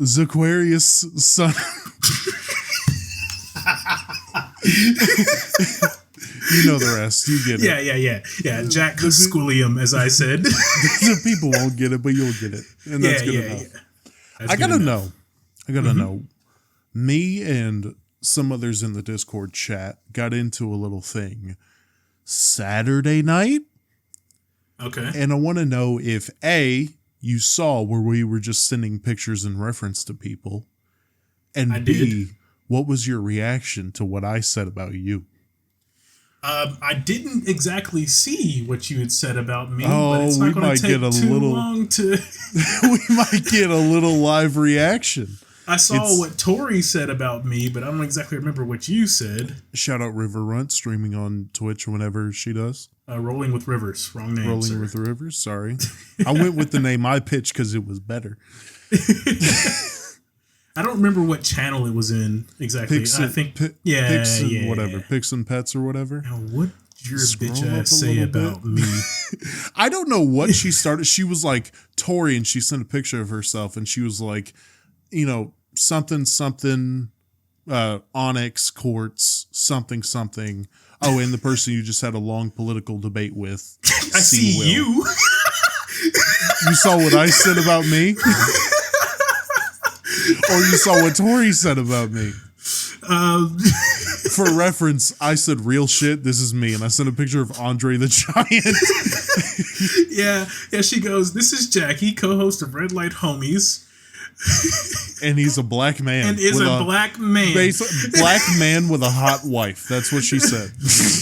Zaquarius, son. You know the rest. You get it. Yeah. Jack Squilliam, as I said. The people won't get it, but you'll get it. And that's good enough. I gotta know. Me and some others in the Discord chat got into a little thing Saturday night. Okay. And I want to know if A, you saw where we were just sending pictures in reference to people. And B, what was your reaction to what I said about you? I didn't exactly see what you had said about me, but it's not going to take too long to... We might get a little live reaction. I saw what Tori said about me, but I don't exactly remember what you said. Shout out River Runt, streaming on Twitch whenever she does. Rolling with Rivers. Wrong name, Rolling with Rivers, sorry. I went with the name I pitched because it was better. I don't remember what channel it was in exactly. Pix and Pets or whatever. Now, what did your bitch ass say about me? I don't know what she started. She was like Tori, and she sent a picture of herself, and she was like, something, Onyx Courts, something. Oh, and the person you just had a long political debate with. I see Will. You. You saw what I said about me? Or you saw what Tori said about me? For reference, I said real shit, this is me. And I sent a picture of Andre the Giant. Yeah, she goes, this is Jackie, co-host of Red Light Homies. And he's a black man. And is a black man. Black man with a hot wife. That's what she said.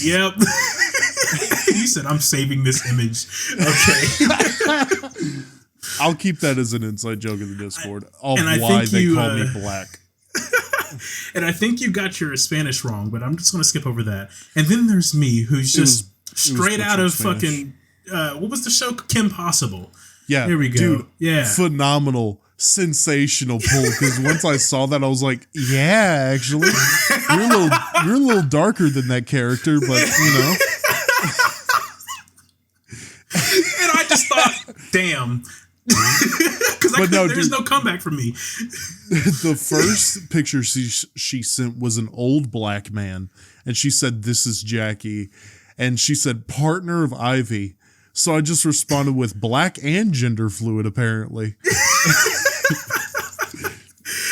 Yep. You said, I'm saving this image. Okay. I'll keep that as an inside joke in the Discord. Why they call me black. And I think you got your Spanish wrong, but I'm just going to skip over that. And then there's me, who's just straight out of Spanish. Fucking, what was the show? Kim Possible. Yeah. Here we go. Dude, yeah. Phenomenal. Sensational pull, because once I saw that I was like, yeah, actually you're a little darker than that character, but and I just thought, damn, because there's no comeback for me. The first picture she sent was an old black man, and she said, this is Jackie, and she said partner of Ivy, so I just responded with black and gender fluid apparently.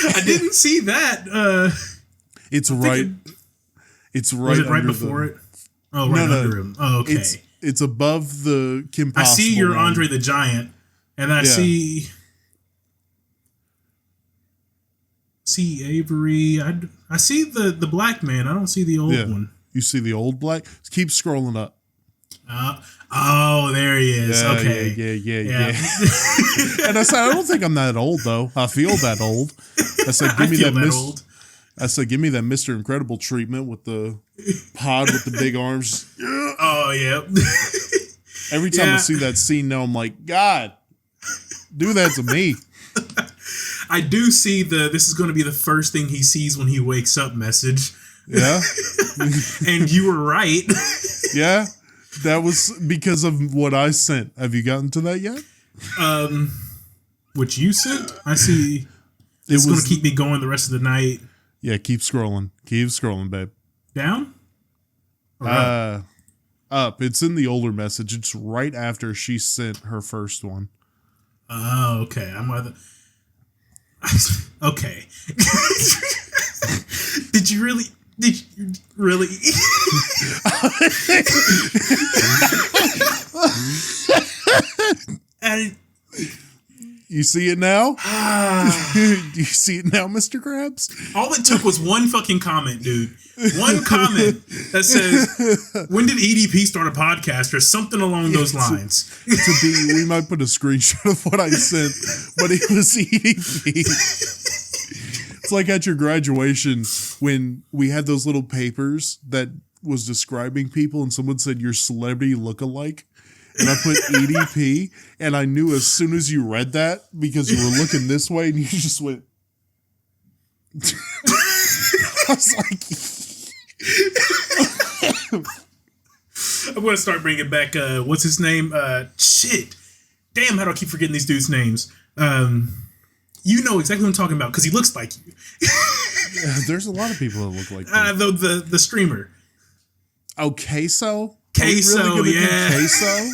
I didn't see that. It's right. It's right. Was it right before it? Oh, right under him. Oh, okay. It's above the Kim Possible. I see your Andre the Giant, and I see Avery. I see the black man. I don't see the old one. You see the old black? Keep scrolling up. Oh, there he is. Yeah, okay. Yeah. And I said, I don't think I'm that old, though. I feel that old. I said, give me give me that Mr. Incredible treatment with the pod with the big arms. Oh, yeah. Every time I see that scene now, I'm like, God, do that to me. I do see this is going to be the first thing he sees when he wakes up message. Yeah. And you were right. Yeah. That was because of what I sent. Have you gotten to that yet? What you sent? I see. It's going to keep me going the rest of the night. Yeah, keep scrolling. Keep scrolling, babe. Down? Up. It's in the older message. It's right after she sent her first one. Oh, okay. Okay. Did you really? You see it now? Do you see it now, Mr. Krabs? All it took was one fucking comment, dude. One comment that says, when did EDP start a podcast or something along those lines? We might put a screenshot of what I sent, but it was EDP. It's like at your graduation when we had those little papers that was describing people and someone said your celebrity look-alike. And I put EDP, and I knew as soon as you read that, because you were looking this way, and you just went... I was like... I'm going to start bringing back, what's his name? Shit. Damn, how do I keep forgetting these dudes' names? You know exactly what I'm talking about because he looks like you. Yeah, there's a lot of people that look like me. The streamer. Oh, Queso? Queso, yeah. Queso?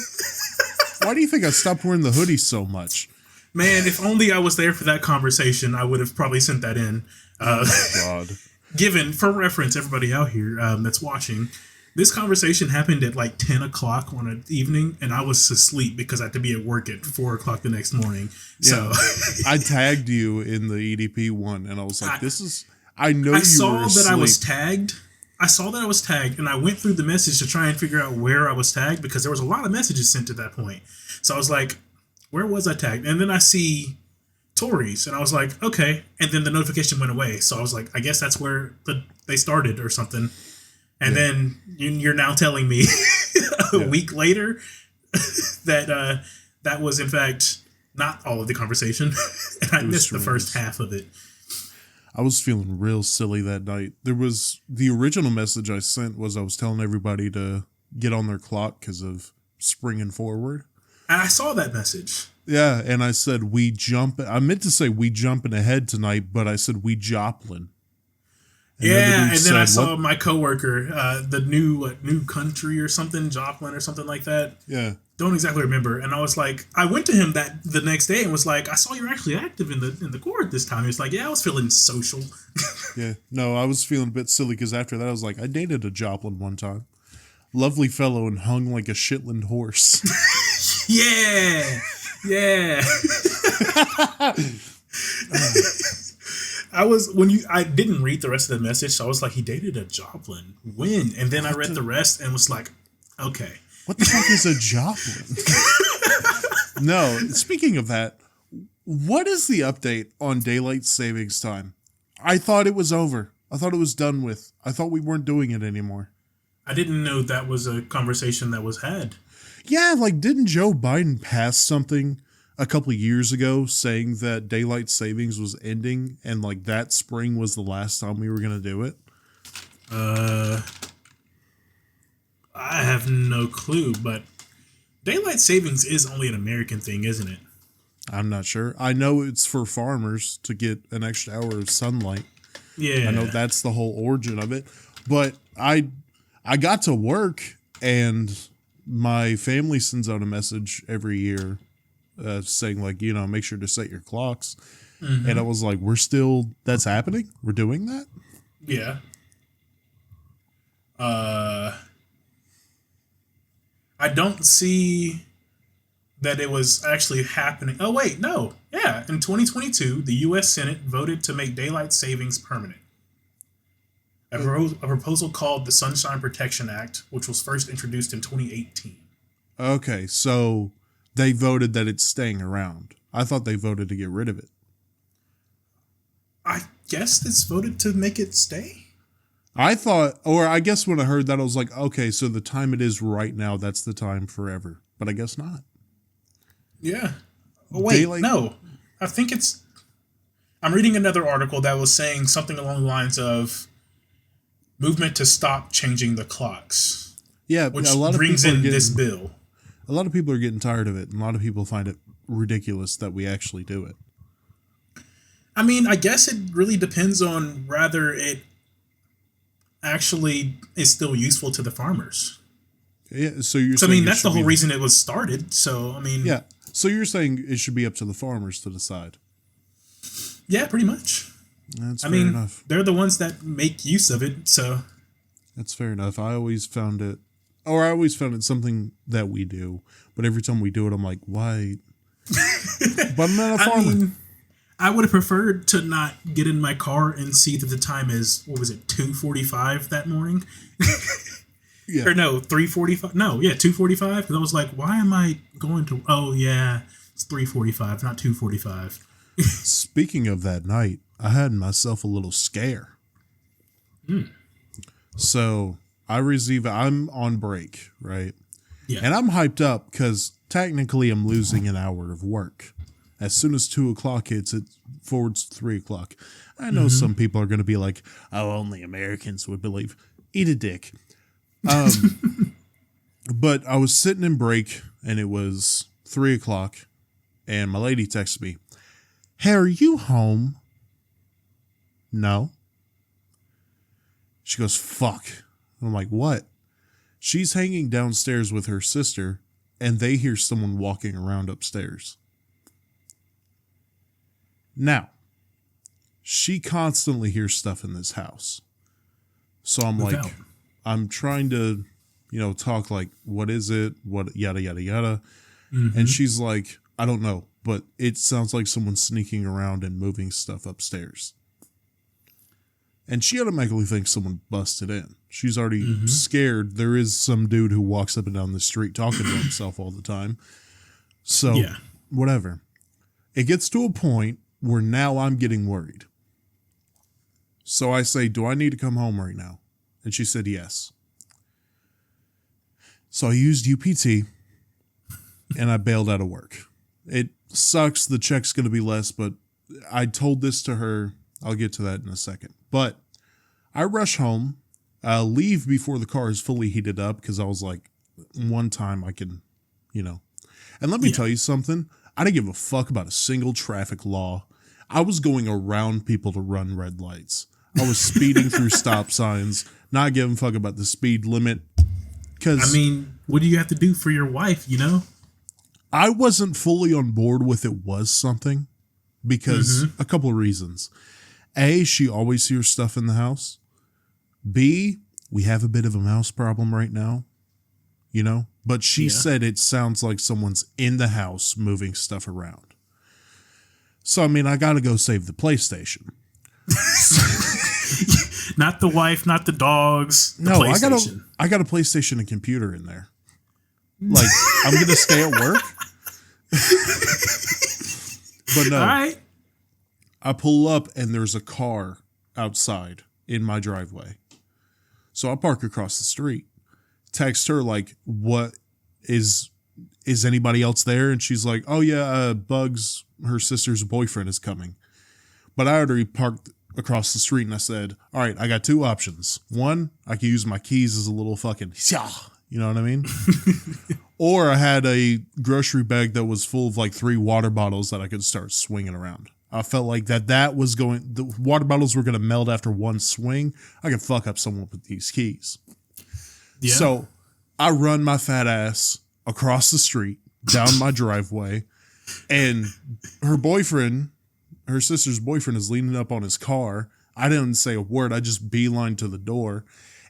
Why do you think I stopped wearing the hoodie so much? Man, if only I was there for that conversation, I would have probably sent that in. Oh my God. Given, for reference, everybody out here that's watching, this conversation happened at like 10 o'clock on an evening, and I was asleep because I had to be at work at 4 o'clock the next morning. Yeah. So I tagged you in the EDP one, and I was like, I know you were asleep. I saw that I was tagged, and I went through the message to try and figure out where I was tagged because there was a lot of messages sent at that point. So I was like, where was I tagged? And then I see Tori's, and I was like, okay. And then the notification went away. So I was like, I guess that's where they started or something. And then you're now telling me a week later that that was, in fact, not all of the conversation. And I missed the first half of it. I was feeling real silly that night. There was the original message I sent was I was telling everybody to get on their clock because of springing forward. And I saw that message. Yeah, and I said I meant to say we jumping ahead tonight, but I said we Joplin. And then I saw my coworker, the new country or something, Joplin or something like that. Yeah. Don't exactly remember. And I was like, I went to him the next day and was like, I saw you're actually active in the court this time. He was like, yeah, I was feeling social. Yeah. No, I was feeling a bit silly because after that I was like, I dated a Joplin one time. Lovely fellow and hung like a Shetland horse. Yeah. Yeah. I didn't read the rest of the message, so I was like, he dated a Joplin. When? And then I read the rest and was like, okay. What the fuck is a Joplin? No, speaking of that, what is the update on daylight savings time? I thought it was over. I thought it was done with. I thought we weren't doing it anymore. I didn't know that was a conversation that was had. Yeah, like didn't Joe Biden pass something a couple of years ago saying that daylight savings was ending and like that spring was the last time we were going to do it? I have no clue, but daylight savings is only an American thing, isn't it? I'm not sure. I know it's for farmers to get an extra hour of sunlight. Yeah. I know that's the whole origin of it. But I got to work and my family sends out a message every year saying like, make sure to set your clocks. Mm-hmm. And I was like, that's happening? We're doing that? Yeah. I don't see that it was actually happening. Oh, wait, no. Yeah, in 2022, the U.S. Senate voted to make daylight savings permanent. A proposal called the Sunshine Protection Act, which was first introduced in 2018. Okay, so they voted that it's staying around. I thought they voted to get rid of it. I guess it's voted to make it stay? I guess when I heard that, I was like, okay, so the time it is right now, that's the time forever. But I guess not. Yeah. Oh, wait, no. I think I'm reading another article that was saying something along the lines of movement to stop changing the clocks. Yeah, which brings in this bill. A lot of people are getting tired of it, and a lot of people find it ridiculous that we actually do it. I mean, I guess it really depends on whether it actually is still useful to the farmers. Yeah, so you're saying that's the whole reason it was started. So, I mean... Yeah, so you're saying it should be up to the farmers to decide. Yeah, pretty much. That's fair enough. They're the ones that make use of it, so... That's fair enough. I always found it something that we do, but every time we do it, I'm like, why? But I'm not a farmer. I would have preferred to not get in my car and see that the time is, 2:45 that morning? Yeah. Or no, 3:45? No, yeah, 2:45. Because I was like, why am I going to... Oh, yeah, it's 3:45, not 2:45. Speaking of that night, I had myself a little scare. So I'm on break, right? Yeah. And I'm hyped up because technically I'm losing an hour of work. As soon as 2 o'clock hits, it forwards to 3 o'clock. I know some people are going to be like, oh, only Americans would believe. Eat a dick. But I was sitting in break and it was 3 o'clock and my lady texted me, "Hey, are you home?" "No." She goes, "Fuck." I'm like, "What?" She's hanging downstairs with her sister, and they hear someone walking around upstairs. Now, she constantly hears stuff in this house. So I'm like, I'm trying to, talk like, what is it? What, yada, yada, yada. Mm-hmm. And she's like, I don't know, but it sounds like someone's sneaking around and moving stuff upstairs. And she automatically thinks someone busted in. She's already scared. There is some dude who walks up and down the street talking to himself all the time. So, whatever. It gets to a point where now I'm getting worried. So I say, do I need to come home right now? And she said yes. So I used UPT and I bailed out of work. It sucks. The check's going to be less, but I told this to her. I'll get to that in a second. But I rush home, leave before the car is fully heated up because I was like, one time I can, And let me tell you something. I didn't give a fuck about a single traffic law. I was going around people to run red lights. I was speeding through stop signs, not giving a fuck about the speed limit. I mean, what do you have to do for your wife, I wasn't fully on board with it was something because a couple of reasons. A, she always hears stuff in the house. B, we have a bit of a mouse problem right now, But she said it sounds like someone's in the house moving stuff around. So, I mean, I got to go save the PlayStation. Not the wife, not the dogs. The PlayStation. I got a PlayStation and computer in there. Like, I'm going to stay at work. But no. All right. I pull up and there's a car outside in my driveway. So I park across the street. Text her like, what is anybody else there? And she's like, oh yeah, Bugs, her sister's boyfriend is coming. But I already parked across the street and I said, all right, I got two options. One, I can use my keys as a little fucking, you know what I mean? Or I had a grocery bag that was full of like 3 water bottles that I could start swinging around. I felt like that was the water bottles were going to melt after one swing. I could fuck up someone with these keys. Yeah. So I run my fat ass across the street, down my driveway, and her sister's boyfriend is leaning up on his car. I didn't say a word. I just beeline to the door.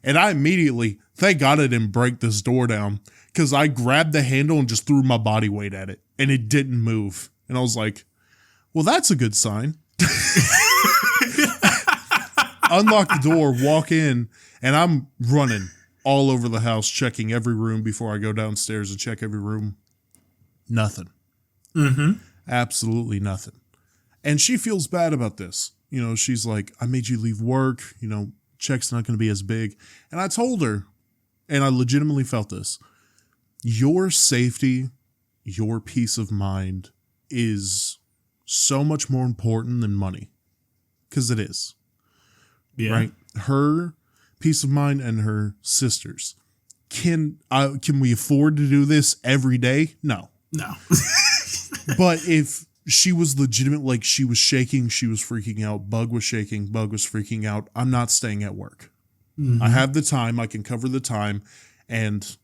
And I immediately, thank God I didn't break this door down, because I grabbed the handle and just threw my body weight at it, and it didn't move. And I was like, well, that's a good sign. Unlock the door, walk in, and I'm running all over the house, checking every room before I go downstairs and check every room. Nothing. Absolutely nothing. And she feels bad about this. She's like, I made you leave work. Check's not going to be as big. And I told her, and I legitimately felt this, your safety, your peace of mind is so much more important than money. Because it is. Yeah. Right? Her peace of mind and her sister's. Can we afford to do this every day? No. But if she was legitimate, like she was shaking, she was freaking out, Bug was shaking, Bug was freaking out, I'm not staying at work. I have the time, I can cover the time, and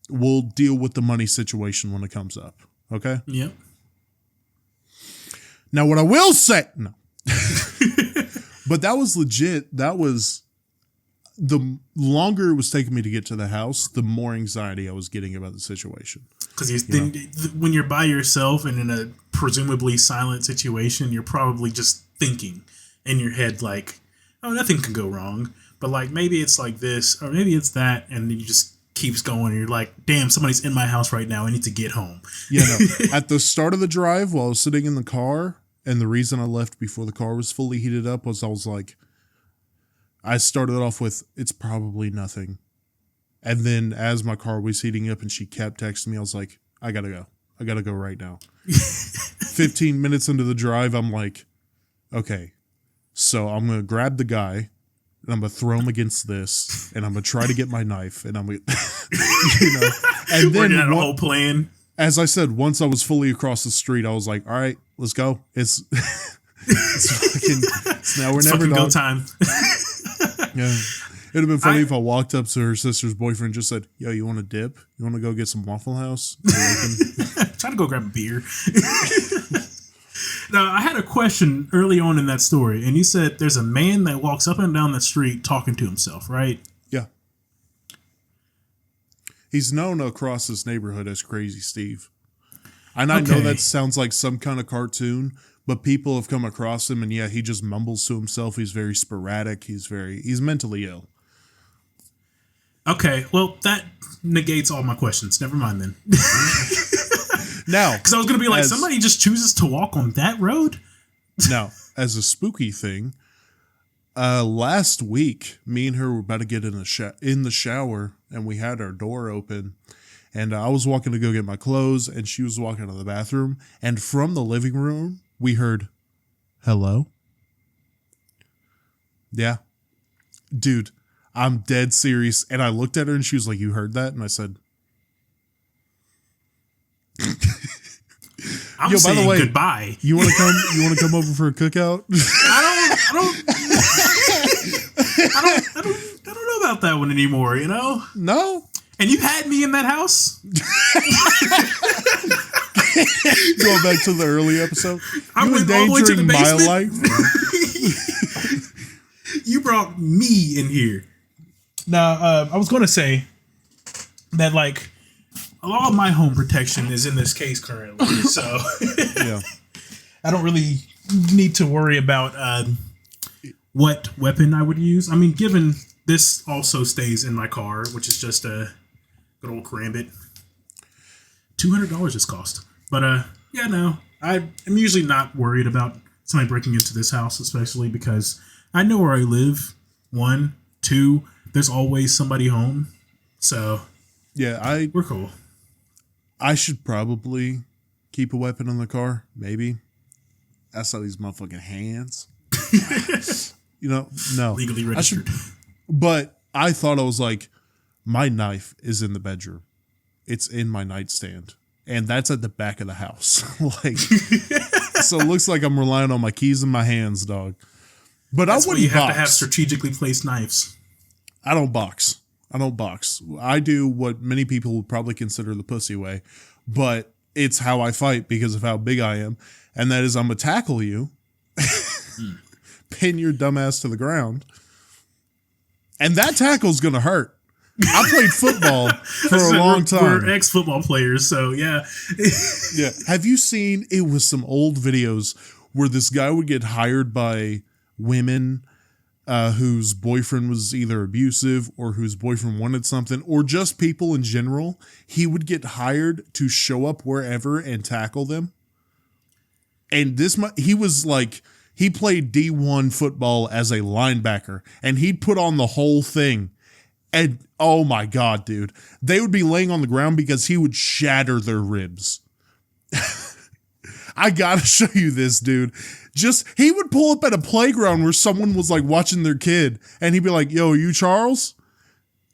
we'll deal with the money situation when it comes up. Okay? Yep. Now, what I will say, no. But that was legit. That was, the longer it was taking me to get to the house, the more anxiety I was getting about the situation. Because when you're by yourself and in a presumably silent situation, you're probably just thinking in your head like, oh, nothing can go wrong. But like, maybe it's like this, or maybe it's that, and then you just keeps going, and you're like, damn, somebody's in my house right now. I need to get home. Yeah, no. At the start of the drive, while I was sitting in the car, and the reason I left before the car was fully heated up was I was like, I started off with, it's probably nothing. And then as my car was heating up and she kept texting me, I was like, I gotta go. I gotta go right now. 15 minutes into the drive, I'm like, okay, so I'm going to grab the guy and I'm going to throw him against this and I'm going to try to get my knife and I'm going to, and then a whole plan. As I said, once I was fully across the street, I was like, all right, let's go. It's it's now we're It's never fucking go done. time. Yeah. It'd have been funny if I walked up to her sister's boyfriend and just said, yo, you want a dip? You want to go get some Waffle House? Trying to go grab a beer. Now, I had a question early on in that story, and you said there's a man that walks up and down the street talking to himself, right? Yeah. He's known across this neighborhood as Crazy Steve. And I know that sounds like some kind of cartoon, but people have come across him, and yeah, he just mumbles to himself. He's very sporadic. He's mentally ill. Okay, well, that negates all my questions. Never mind then. Now, Because I was going to be like, somebody just chooses to walk on that road? now, as a spooky thing, last week, me and her were about to get in the shower, and we had our door open, and I was walking to go get my clothes, and she was walking to the bathroom, and from the living room, we heard, hello? Yeah. Dude, I'm dead serious. And I looked at her, and she was like, you heard that? And I said, I'm saying by the way, goodbye. You want to come over for a cookout? I don't know about that one anymore, you know? No. And you had me in that house? Going back to the early episode. I You went all the way to the endangering my basement. life. You brought me in here. Now, I was going to say that, like, a lot of my home protection is in this case currently, so Yeah. I don't really need to worry about what weapon I would use. I mean, given this also stays in my car, which is just a good old Karambit. $200 it's cost. But, yeah, no, I'm usually not worried about somebody breaking into this house, especially because I know where I live. 1, 2, there's always somebody home. So, Yeah, we're cool. I should probably keep a weapon in the car. Maybe. That's how these motherfucking hands. No. Legally registered. But I thought I was like, my knife is in the bedroom. It's in my nightstand. And that's at the back of the house. Like, so it looks like I'm relying on my keys in my hands, dog. But That's I why wouldn't you have box. to have strategically placed knives. I don't box. I do what many people would probably consider the pussy way, but it's how I fight because of how big I am. And that is I'm going to tackle you, pin your dumb ass to the ground. And that tackle's going to hurt. I played football for a long time. We're ex-football players, so yeah. Yeah. Have you seen, it was some old videos where this guy would get hired by women whose boyfriend was either abusive or whose boyfriend wanted something, or just people in general. He would get hired to show up wherever and tackle them. And he was like, he played D1 football as a linebacker, and he'd put on the whole thing. And oh my God, dude, they would be laying on the ground because he would shatter their ribs. I gotta show you this, dude. He would pull up at a playground where someone was like watching their kid, and he'd be like, yo, are you Charles?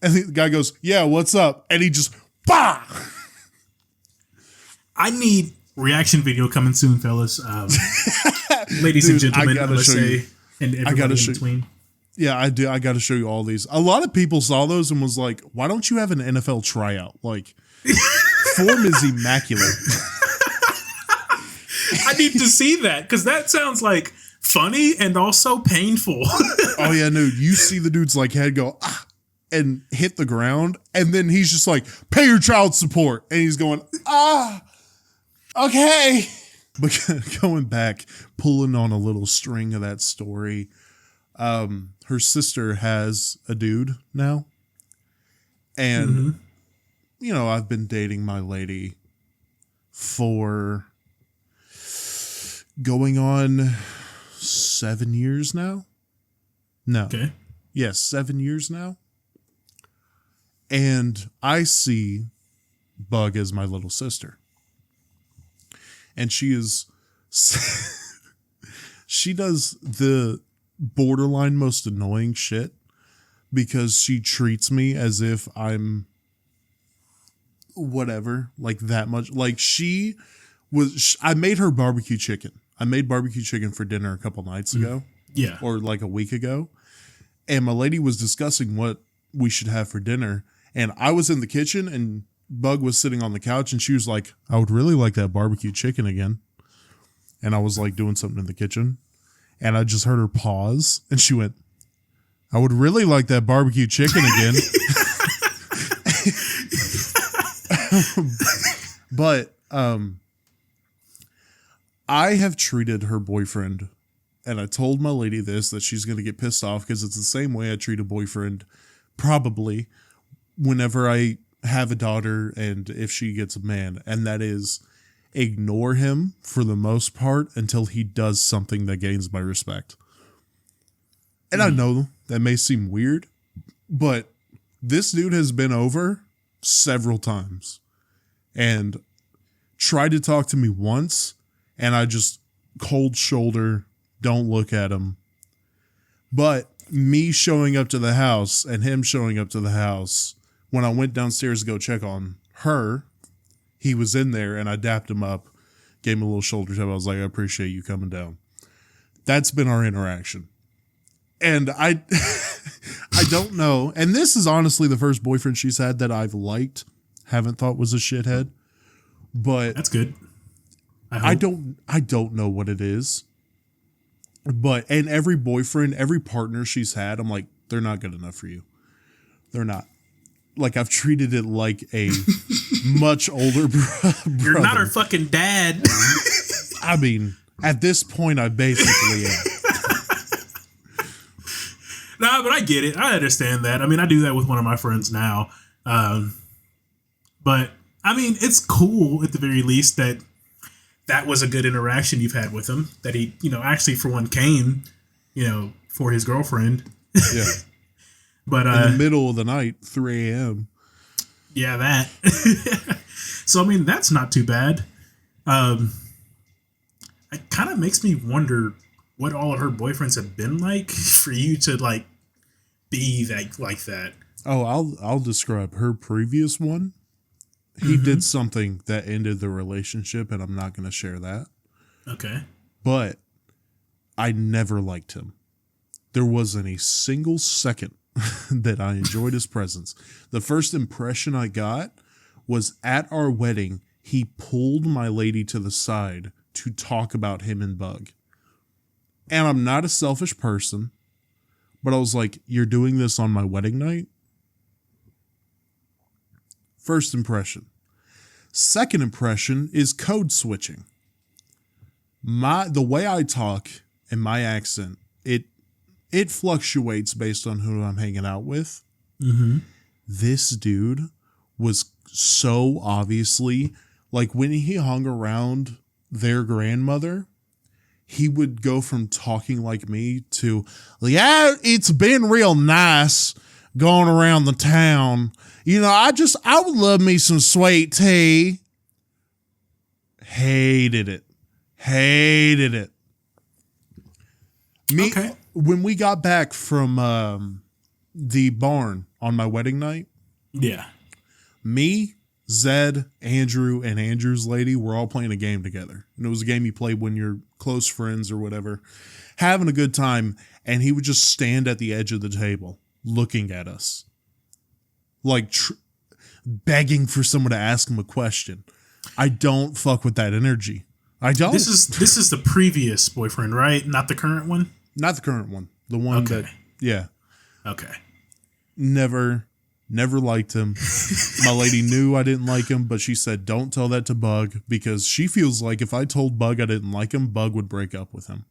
And the guy goes, yeah, what's up? And he just, bah! I need reaction video coming soon, fellas. Ladies Dude, and gentlemen, I gotta let's show say, you. and everybody in between. Yeah, I do. I gotta show you all these. A lot of people saw those and was like, why don't you have an NFL tryout? Like, form is immaculate. I need to see that because that sounds like funny and also painful. Oh yeah, no, you see the dude's like head go and hit the ground, and then he's just like, pay your child support, and he's going, okay. But going back, pulling on a little string of that story, her sister has a dude now, and I've been dating my lady for going on 7 years now. No. Okay. Yes, 7 years now. And I see Bug as my little sister. And she does the borderline most annoying shit because she treats me as if I'm whatever, like that much. Like she I made her barbecue chicken. I made barbecue chicken for dinner a couple nights ago. Yeah. Or like a week ago. And my lady was discussing what we should have for dinner. And I was in the kitchen and Bug was sitting on the couch and she was like, I would really like that barbecue chicken again. And I was like doing something in the kitchen. And I just heard her pause and she went, I would really like that barbecue chicken again. But I have treated her boyfriend, and I told my lady this, that she's going to get pissed off because it's the same way I treat a boyfriend probably whenever I have a daughter and if she gets a man, and that is ignore him for the most part until he does something that gains my respect. And I know that may seem weird, but this dude has been over several times and tried to talk to me once, and I just cold shoulder, don't look at him. But me showing up to the house and him showing up to the house, when I went downstairs to go check on her, he was in there and I dapped him up, gave him a little shoulder tap. I was like, I appreciate you coming down. That's been our interaction. And I don't know. And this is honestly the first boyfriend she's had that I've liked, haven't thought was a shithead. But that's good. I don't know what it is. And every boyfriend, every partner she's had, I'm like, they're not good enough for you. They're not. Like, I've treated it like a much older brother. You're not her fucking dad. I mean, at this point, I basically am. Nah, but I get it. I understand that. I mean, I do that with one of my friends now. But, I mean, it's cool at the very least that was a good interaction you've had with him. That he, actually for one came, for his girlfriend. Yeah. But in the middle of the night, 3 a.m. Yeah, that. So, I mean, that's not too bad. It kind of makes me wonder what all of her boyfriends have been like for you to like be like that. Oh, I'll describe her previous one. He did something that ended the relationship, and I'm not going to share that. Okay. But I never liked him. There wasn't a single second that I enjoyed his presence. The first impression I got was at our wedding, he pulled my lady to the side to talk about him and Bug. And I'm not a selfish person, but I was like, you're doing this on my wedding night? First impression. Second impression is code switching. The way I talk and my accent, it fluctuates based on who I'm hanging out with. Mm-hmm. This dude was so obviously, like when he hung around their grandmother, he would go from talking like me to, yeah, it's been real nice going around the town. I would love me some sweet tea. Hated it. Okay. When we got back from the barn on my wedding night, yeah, me, Zed, Andrew, and Andrew's lady were all playing a game together. And it was a game you play when you're close friends or whatever, having a good time. And he would just stand at the edge of the table looking at us, like begging for someone to ask him a question. I don't fuck with that energy. I don't. This is the previous boyfriend, right? Not the current one? Not the current one. The one that, yeah. Okay. Never liked him. My lady knew I didn't like him, but she said, don't tell that to Bug, because she feels like if I told Bug I didn't like him, Bug would break up with him.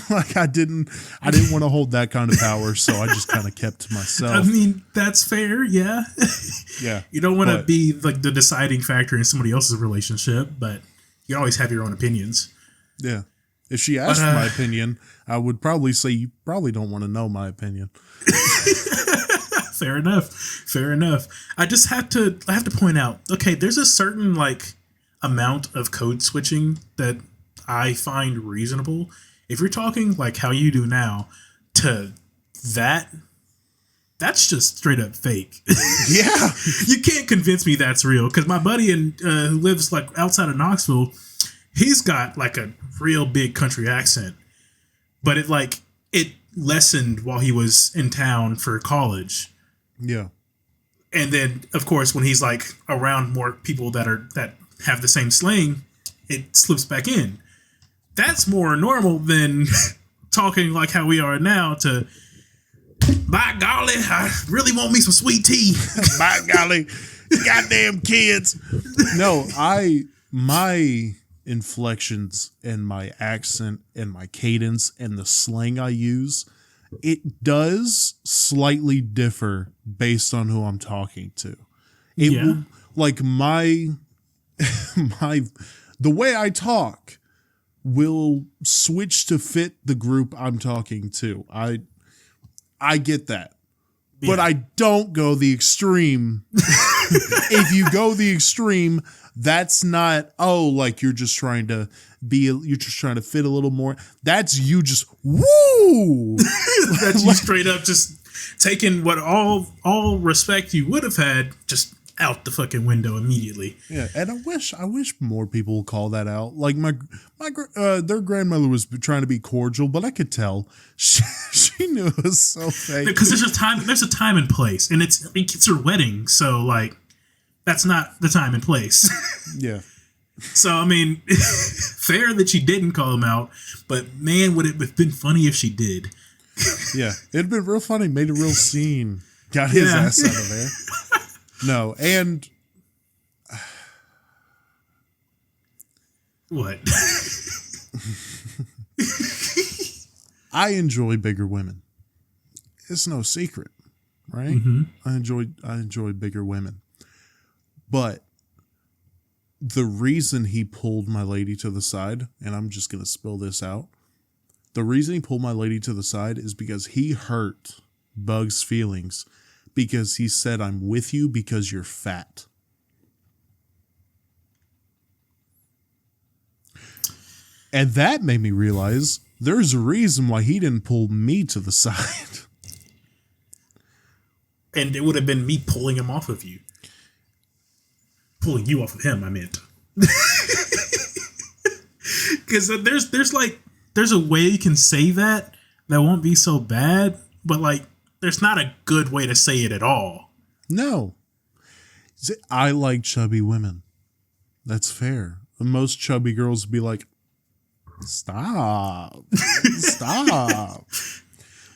Like I didn't want to hold that kind of power, so I just kind of kept to myself. I mean, that's fair, yeah. Yeah. You don't want to be like the deciding factor in somebody else's relationship, but you always have your own opinions. Yeah. If she asked my opinion, I would probably say you probably don't want to know my opinion. Fair enough. I have to point out, okay, there's a certain like amount of code switching that I find reasonable. If you're talking like how you do now to that's just straight up fake. Yeah. You can't convince me that's real. Because my buddy who lives like outside of Knoxville, he's got like a real big country accent, but it lessened while he was in town for college. Yeah. And then, of course, when he's like around more people that have the same slang, it slips back in. That's more normal than talking like how we are now to, by golly, I really want me some sweet tea. By golly, goddamn kids. No, my inflections and my accent and my cadence and the slang I use, it does slightly differ based on who I'm talking to. It will, like my the way I talk will switch to fit the group I'm talking to. I get that. But I don't go the extreme. If you go the extreme, that's not, like you're just trying to fit a little more. That's you just, woo! That's you straight up just taking what all respect you would have had just out the fucking window immediately. Yeah, and I wish more people would call that out. Like their grandmother was trying to be cordial, but I could tell she knew it was so fake. Because there's a time and place, and it's her wedding, so like that's not the time and place. Yeah. So I mean, fair that she didn't call him out, but man, would it have been funny if she did? Yeah, it'd been real funny. Made a real scene. Got his ass out of there. No, and what? I enjoy bigger women. It's no secret, right? Mm-hmm. I enjoy bigger women. But the reason he pulled my lady to the side, and I'm just going to spill this out. The reason he pulled my lady to the side is because he hurt Bug's feelings because he said, I'm with you because you're fat. And that made me realize there's a reason why he didn't pull me to the side. And it would have been me pulling him off of you. Pulling you off of him, I meant. Because there's a way you can say that won't be so bad, but like, there's not a good way to say it at all. No. I like chubby women. That's fair. Most chubby girls would be like, stop. Stop.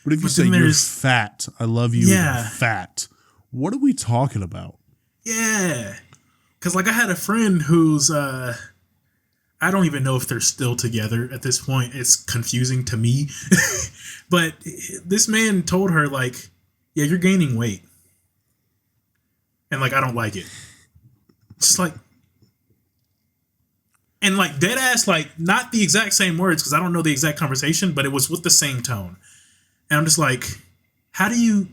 But if you say you're fat, I love you, you're fat. What are we talking about? Yeah. Because like I had a friend who's, I don't even know if they're still together at this point. It's confusing to me. But this man told her, like, yeah, you're gaining weight. And, like, I don't like it. Just like, and, like, dead ass, like, not the exact same words, because I don't know the exact conversation, but it was with the same tone. And I'm just like, how can you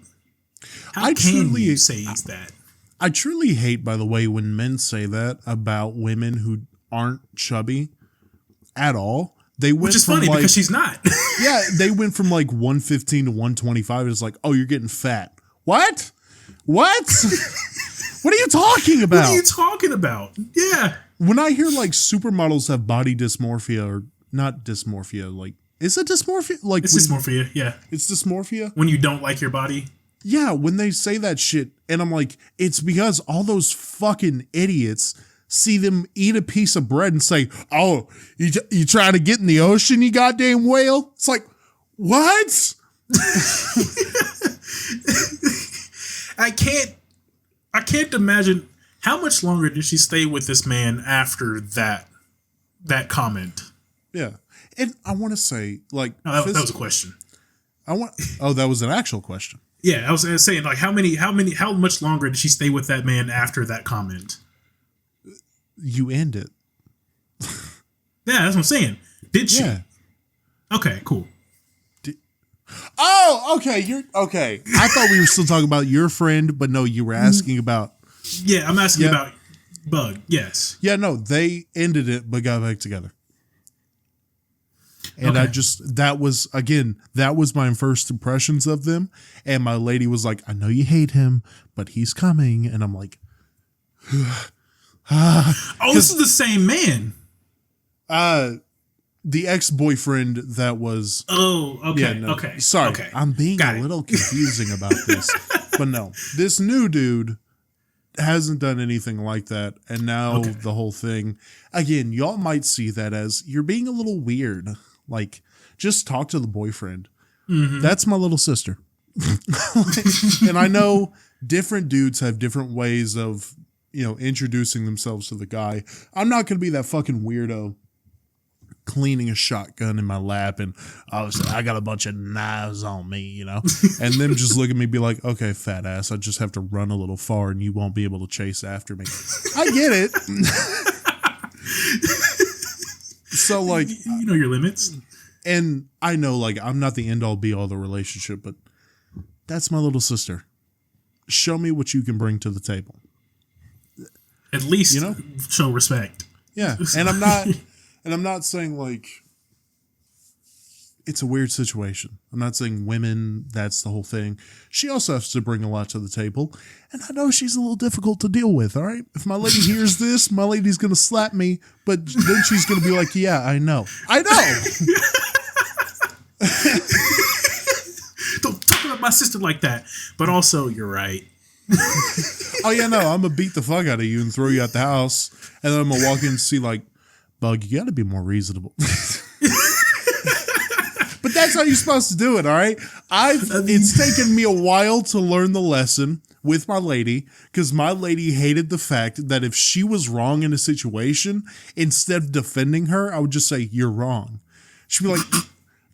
say that? I truly hate, by the way, when men say that about women who aren't chubby at all. Which is funny because she's not. Yeah, they went from like 115 to 125. It's like, oh, you're getting fat. What? What? What are you talking about? What are you talking about? Yeah. When I hear like supermodels have body dysmorphia or not dysmorphia, like, is it dysmorphia? Like, it's dysmorphia, yeah. It's dysmorphia? When you don't like your body? Yeah, when they say that shit, and I'm like, it's because all those fucking idiots see them eat a piece of bread and say, oh, you trying to get in the ocean, you goddamn whale? It's like, what? I can't imagine how much longer did she stay with this man after that comment. Yeah. And I want to say, like, that was a question. That was an actual question. Yeah, I was saying, like, how much longer did she stay with that man after that comment? You end it. Yeah, that's what I'm saying. Did she? Yeah. Okay, cool. Okay. You're okay. I thought we were still talking about your friend, but no, you were asking about. Yeah, I'm asking about Bug. Yes. Yeah, no, they ended it, but got back together. And that was my first impressions of them. And my lady was like, I know you hate him, but he's coming. And I'm like, this is the same man. The ex-boyfriend that was. Oh, okay. Yeah, no, okay. Sorry. Okay. I'm being a little confusing about this. But no, this new dude hasn't done anything like that. And now the whole thing, again, y'all might see that as you're being a little weird. Like, just talk to the boyfriend. Mm-hmm. That's my little sister. And I know different dudes have different ways of, introducing themselves to the guy. I'm not going to be that fucking weirdo cleaning a shotgun in my lap and I got a bunch of knives on me, and them just look at me be like, okay, fat ass, I just have to run a little far and you won't be able to chase after me. I get it. So like, you know your limits. And I know like I'm not the end all be all the relationship, but that's my little sister. Show me what you can bring to the table. At least show respect. Yeah. And I'm not saying like it's a weird situation. I'm not saying women, that's the whole thing. She also has to bring a lot to the table. And I know she's a little difficult to deal with, all right? If my lady hears this, my lady's going to slap me, but then she's going to be like, yeah, I know. Don't talk about my sister like that. But also, you're right. Oh, yeah, no, I'm going to beat the fuck out of you and throw you out the house. And then I'm going to walk in and see like, Bug, you got to be more reasonable. But that's how you're supposed to do it, all right? It's taken me a while to learn the lesson with my lady, because my lady hated the fact that if she was wrong in a situation, instead of defending her, I would just say, you're wrong. She'd be like,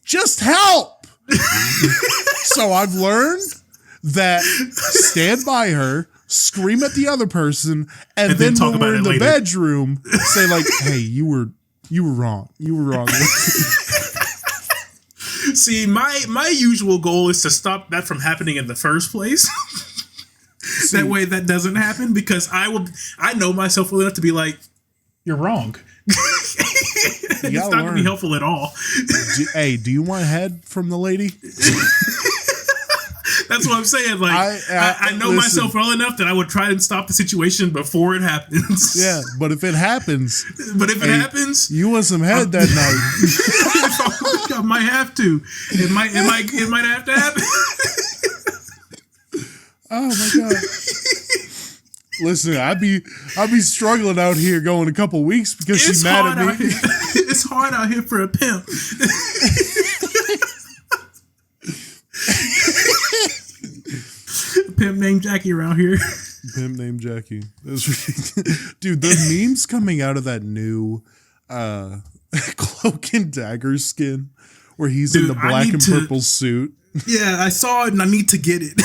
just help! So I've learned that stand by her, scream at the other person, and then when we're in the bedroom, say like, hey, you were wrong. You were wrong. See, my usual goal is to stop that from happening in the first place. That way that doesn't happen, because I know myself well enough to be like, you're wrong. It's not going to be helpful at all. Do you want head from the lady? That's what I'm saying. Like, I know myself well enough that I would try and stop the situation before it happens. Yeah, but if it happens, you want some head that night. I might have to. It might have to happen. Oh my god! Listen, I'd be struggling out here going a couple weeks because she's mad at me. It's hard out here for a pimp. Pimp named Jackie around here. Pimp named Jackie. That's ridiculous. Dude, the memes coming out of that new Cloak and Dagger skin where he's in the black and purple suit. Yeah, I saw it and I need to get it.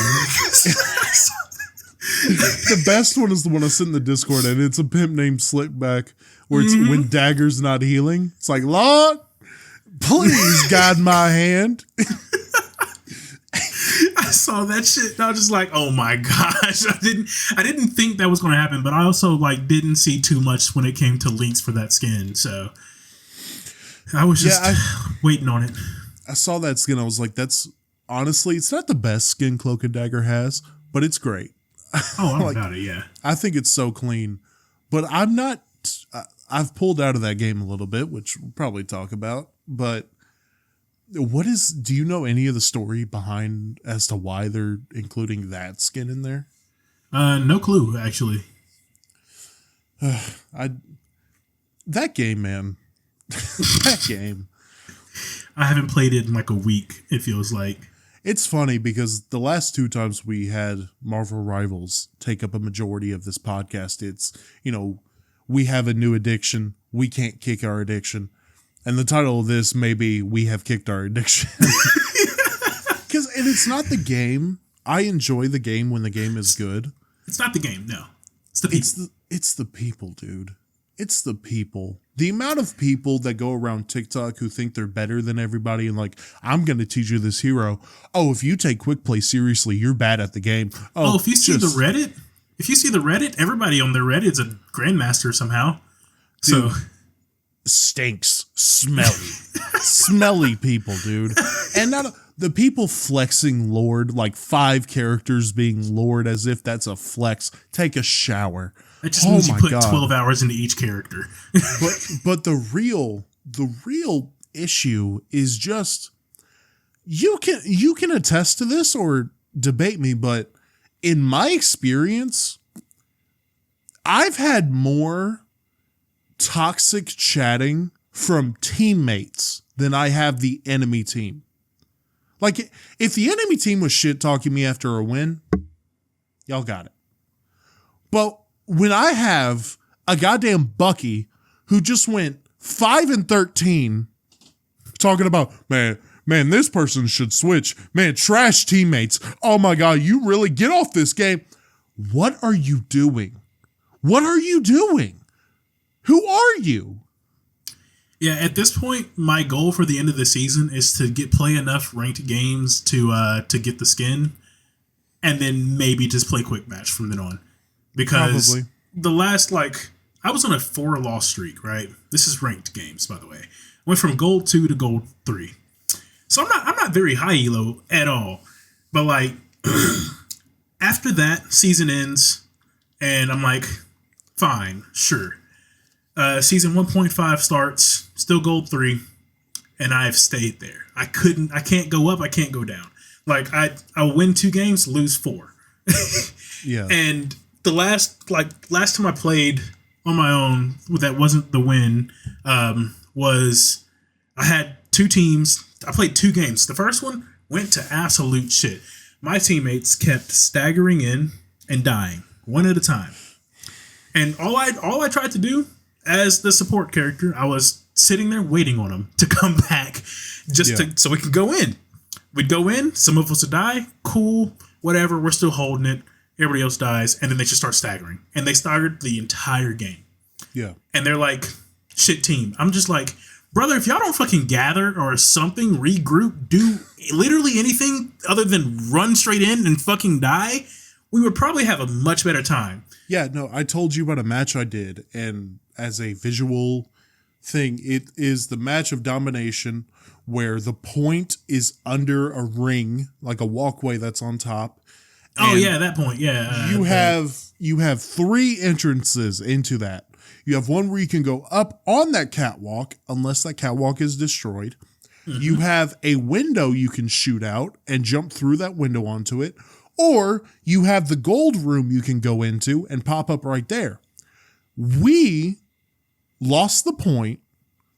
The best one is the one I sent in the Discord, and it's a pimp named Slickback where it's when Dagger's not healing. It's like, Lord, please guide my hand. I saw that shit and I was just like, oh my gosh. I didn't think that was going to happen, but I also like didn't see too much when it came to links for that skin. So I was just waiting on it. I saw that skin. I was like, that's honestly, it's not the best skin Cloak and Dagger has, but it's great. Oh, I'm about it, yeah. I think it's so clean, but I'm not, I've pulled out of that game a little bit, which we'll probably talk about, but do you know any of the story behind as to why they're including that skin in there? No clue, actually. That game, man. That game. I haven't played it in like a week, it feels like. It's funny because the last two times we had Marvel Rivals take up a majority of this podcast, it's, we have a new addiction. We can't kick our addiction. And the title of this may be We Have Kicked Our Addiction. And it's not the game. I enjoy the game when the game is good. It's not the game, no. It's the people. It's the people, dude. It's the people. The amount of people that go around TikTok who think they're better than everybody and like, I'm going to teach you this hero. Oh, if you take quick play seriously, you're bad at the game. Oh, if you see the Reddit, everybody on their Reddit's a grandmaster somehow. Dude, stinks. smelly people, dude. And not the people flexing Lord, like 5 characters being Lord as if that's a flex. Take a shower. It just means you put 12 hours into each character. but the real issue is just you can attest to this or debate me, but in my experience, I've had more toxic chatting from teammates than I have the enemy team. Like, if the enemy team was shit talking me after a win, y'all got it. But when I have a goddamn Bucky who just went 5-13 talking about, man, this person should switch. Man, trash teammates. Oh my God, you really get off this game. What are you doing? What are you doing? Who are you? Yeah, at this point, my goal for the end of the season is to play enough ranked games to get the skin, and then maybe just play quick match from then on. Because Probably. the last, I was on a 4-loss streak, right? This is ranked games, by the way. Went from gold 2 to gold 3. So I'm not very high elo at all. But after that, season ends, and I'm like, fine, sure. Season 1.5 starts, still gold 3, and I've stayed there. I can't go up, I can't go down. I win 2 games, lose 4. Yeah. And the last time I played on my own, that wasn't the win, was I had 2 teams. I played 2 games. The first one went to absolute shit. My teammates kept staggering in and dying one at a time. And all I tried to do as the support character, I was sitting there waiting on them to come back so we could go in. We'd go in, some of us would die, cool, whatever, we're still holding it. Everybody else dies, and then they just start staggering. And they staggered the entire game. Yeah. And they're like, shit team. I'm just like, brother, if y'all don't fucking gather or something, regroup, do literally anything other than run straight in and fucking die, we would probably have a much better time. Yeah, no, I told you about a match I did, and as a visual thing, it is the match of domination where the point is under a ring, like a walkway that's on top. Oh yeah, that point, yeah. You have 3 entrances into that. You have one where you can go up on that catwalk, unless that catwalk is destroyed. Mm-hmm. You have a window you can shoot out and jump through that window onto it. Or you have the gold room you can go into and pop up right there. We lost the point.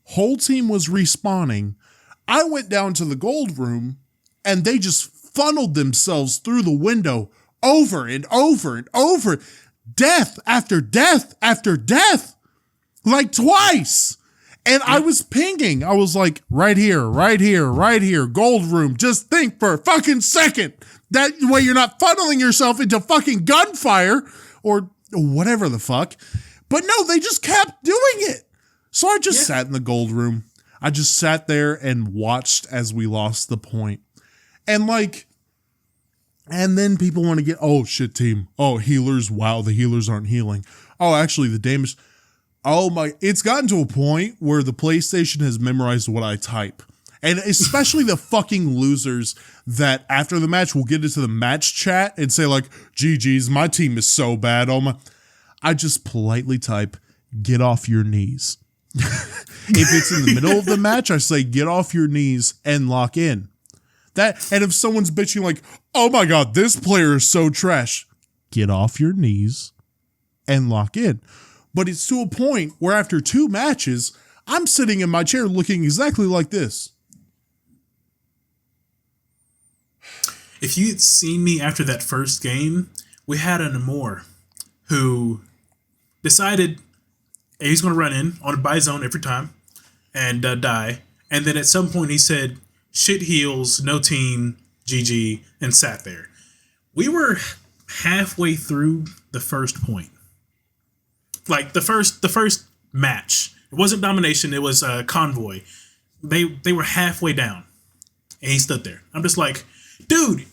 Whole team was respawning. I went down to the gold room and they just funneled themselves through the window over and over and over. Death after death after death. Like twice. And I was pinging. I was like, right here, right here, right here. Gold room. Just think for a fucking second. That way you're not funneling yourself into fucking gunfire or whatever the fuck. But no, they just kept doing it. So I just sat in the gold room. I just sat there and watched as we lost the point. And and then people want to get, oh shit team. Oh, healers. Wow, the healers aren't healing. Oh, actually the damage. Oh my, it's gotten to a point where the PlayStation has memorized what I type. And especially the fucking losers that after the match will get into the match chat and say like, GG's, my team is so bad. Oh my, I just politely type, get off your knees. If it's in the middle of the match, I say, get off your knees and lock in. And if someone's bitching like, oh my God, this player is so trash, get off your knees and lock in. But it's to a point where after 2 matches, I'm sitting in my chair looking exactly like this. If you had seen me after that first game, we had an Amor who decided he's going to run in on a buy zone every time and die. And then at some point he said, shit heals, no team, GG, and sat there. We were halfway through the first point. Like the first match. It wasn't domination, it was convoy. They were halfway down. And he stood there. I'm just like, dude,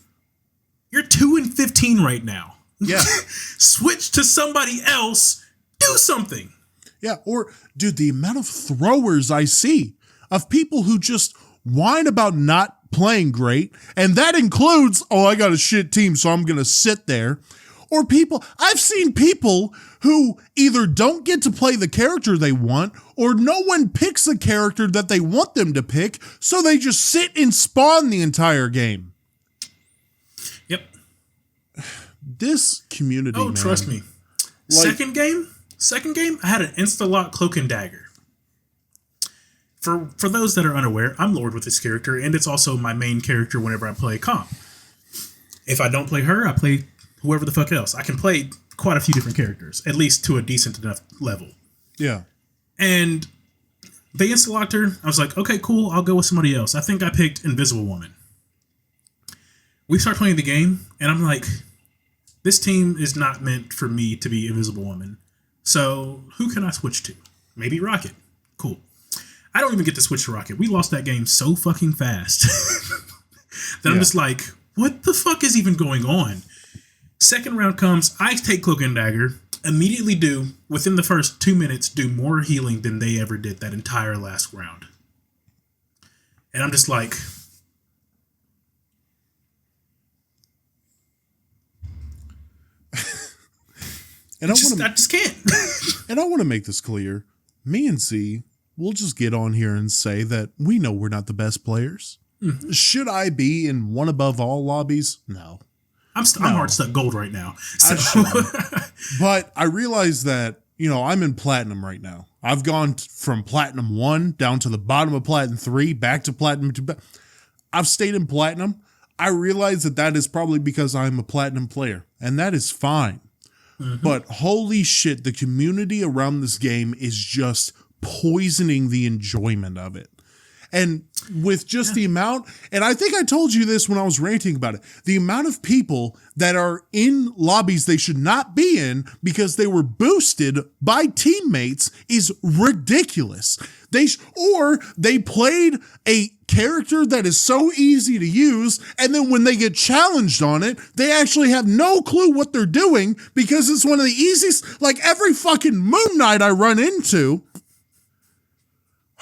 you're 2-15 right now. Yeah. Switch to somebody else. Do something. Yeah, or dude, the amount of throwers I see of people who just whine about not playing great, and that includes, oh, I got a shit team, so I'm gonna sit there. Or I've seen people who either don't get to play the character they want, or no one picks a character that they want them to pick, so they just sit and spawn the entire game. Yep. This community, man. Trust me. Second game, I had an insta-lock cloak and dagger. For those that are unaware, I'm Lord with this character, and it's also my main character whenever I play comp. If I don't play her, I play whoever the fuck else. I can play quite a few different characters, at least to a decent enough level. Yeah. And they insta-locked her. I was like, okay, cool, I'll go with somebody else. I think I picked Invisible Woman. We start playing the game, and I'm like, this team is not meant for me to be Invisible Woman. So who can I switch to? Maybe Rocket. Cool. I don't even get to switch to Rocket. We lost that game so fucking fast that I'm just like, what the fuck is even going on? Second round comes, I take Cloak and Dagger, immediately within the first 2 minutes, do more healing than they ever did that entire last round. And I'm just like, and I just can't. And I want to make this clear. Me and C, we'll just get on here and say that we know we're not the best players. Mm-hmm. Should I be in one above all lobbies? No. I'm hard stuck gold right now. So. But I realize that, I'm in platinum right now. I've gone from platinum 1 down to the bottom of platinum 3, back to platinum 2. I've stayed in platinum. I realize that is probably because I'm a platinum player, and that is fine. Mm-hmm. But holy shit, the community around this game is just poisoning the enjoyment of it. And with just the amount, and I think I told you this when I was ranting about it, the amount of people that are in lobbies they should not be in because they were boosted by teammates is ridiculous. Or they played a character that is so easy to use, and then when they get challenged on it, they actually have no clue what they're doing because it's one of the easiest, like every fucking Moon Knight I run into.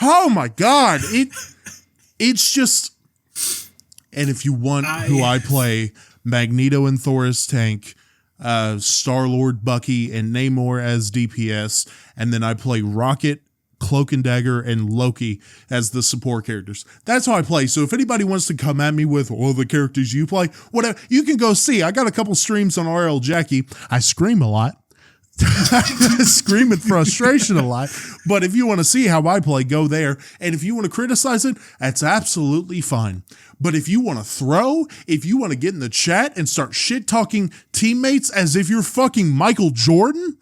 Oh my God. It's just, and if you want who I play, Magneto and Thor as tank, Star-Lord, Bucky, and Namor as DPS, and then I play Rocket, Cloak and Dagger, and Loki as the support characters. That's how I play. So if anybody wants to come at me with, the characters you play, whatever, you can go see. I got a couple streams on RLH. I scream a lot. Scream with frustration a lot. But if you want to see how I play, go there. And if you want to criticize it, that's absolutely fine. But if you want to throw, if you want to get in the chat and start shit talking teammates as if you're fucking Michael Jordan,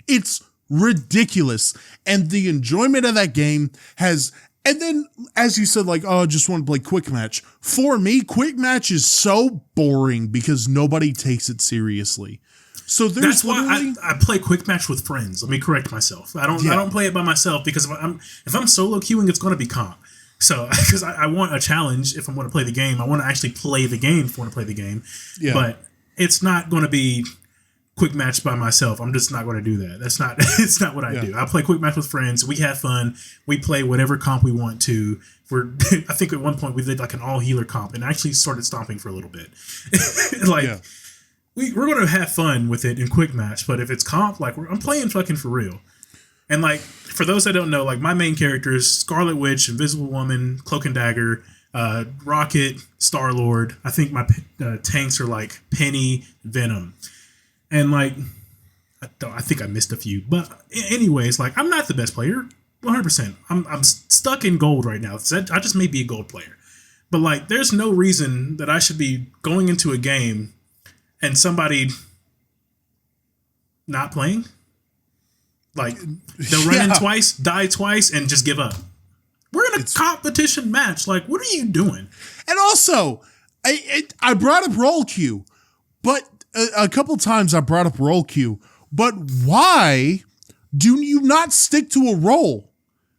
it's ridiculous. And the enjoyment of that game has, and then as you said, I just want to play quick match. For me, quick match is so boring because nobody takes it seriously. So that's why I play quick match with friends. Let me correct myself. I don't play it by myself because if I'm solo queuing, it's going to be comp. So because I want a challenge if I'm going to play the game. I want to actually play the game if I want to play the game. Yeah. But it's not going to be quick match by myself. I'm just not going to do that. It's not what I do. I play quick match with friends. We have fun. We play whatever comp we want to. I think at one point we did an all healer comp and actually started stomping for a little bit. We're going to have fun with it in quick match, but if it's comp, I'm playing fucking for real. And for those that don't know, my main characters, Scarlet Witch, Invisible Woman, Cloak and Dagger, Rocket, Star-Lord. I think my tanks are Penny, Venom. And I think I missed a few. But anyways, I'm not the best player, 100%. I'm stuck in gold right now. I just may be a gold player. But there's no reason that I should be going into a game and somebody not playing, they'll run in twice, die twice, and just give up. We're in a competition match. What are you doing? And also, I brought up roll queue, but a couple times I brought up roll queue. But why do you not stick to a roll?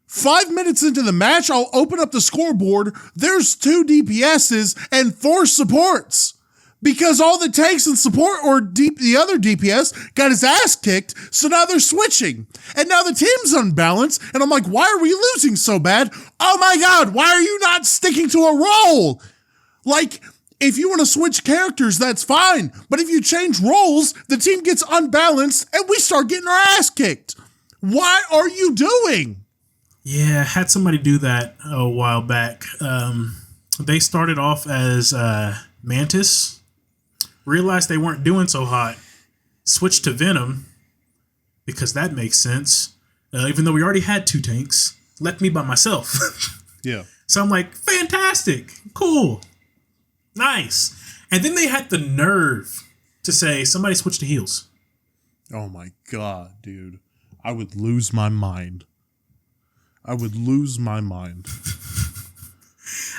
5 minutes into the match, I'll open up the scoreboard. There's 2 DPSs and 4 supports. because all the tanks and support or the other DPS got his ass kicked, so now they're switching. And now the team's unbalanced, and I'm like, why are we losing so bad? Oh my god, why are you not sticking to a role? Like, if you want to switch characters, that's fine. But if you change roles, the team gets unbalanced, and we start getting our ass kicked. What are you doing? Yeah, I had somebody do that a while back. They started off as Mantis, realized they weren't doing so hot, switched to Venom, because that makes sense. Even though we already had 2 tanks, left me by myself. Yeah. So I'm like, fantastic, cool, nice. And then they had the nerve to say, somebody switch to heals. Oh my god, dude. I would lose my mind. I would lose my mind.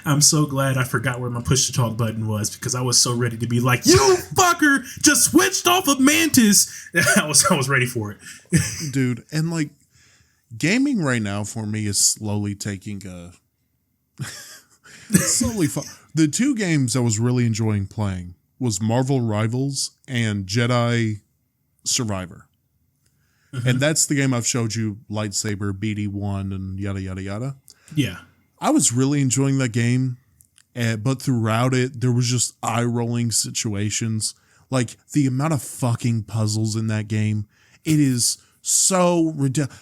I'm so glad I forgot where my push to talk button was, because I was so ready to be like, you fucker just switched off of Mantis. I was ready for it. Dude, and like, gaming right now for me is slowly taking a... The 2 games I was really enjoying playing was Marvel Rivals and Jedi Survivor. Mm-hmm. And that's the game I've showed you, lightsaber, BD1, and yada, yada, yada. Yeah. I was really enjoying that game, but throughout it, there was just eye-rolling situations. Like, the amount of fucking puzzles in that game, it is so ridiculous.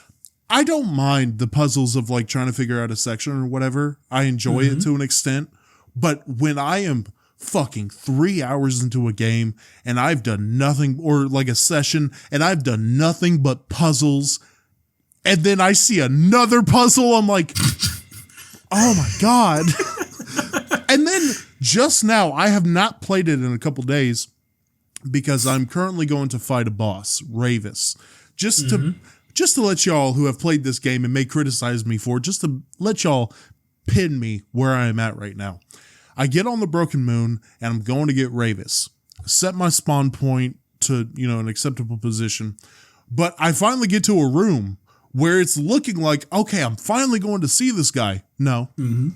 I don't mind the puzzles of, like, trying to figure out a section or whatever. I enjoy it to an extent. But when I am fucking 3 hours into a game, and I've done nothing, or like a session, and I've done nothing but puzzles, and then I see another puzzle, I'm like... Oh my god. And then just now, I have not played it in a couple days because I'm currently going to fight a boss, Ravis. Just to let y'all who have played this game and may criticize me for it, just to let y'all pin me where I am at right now. I get on the Broken Moon and I'm going to get Ravis. Set my spawn point to, an acceptable position. But I finally get to a room where it's looking like, okay, I'm finally going to see this guy. No. Mm-hmm.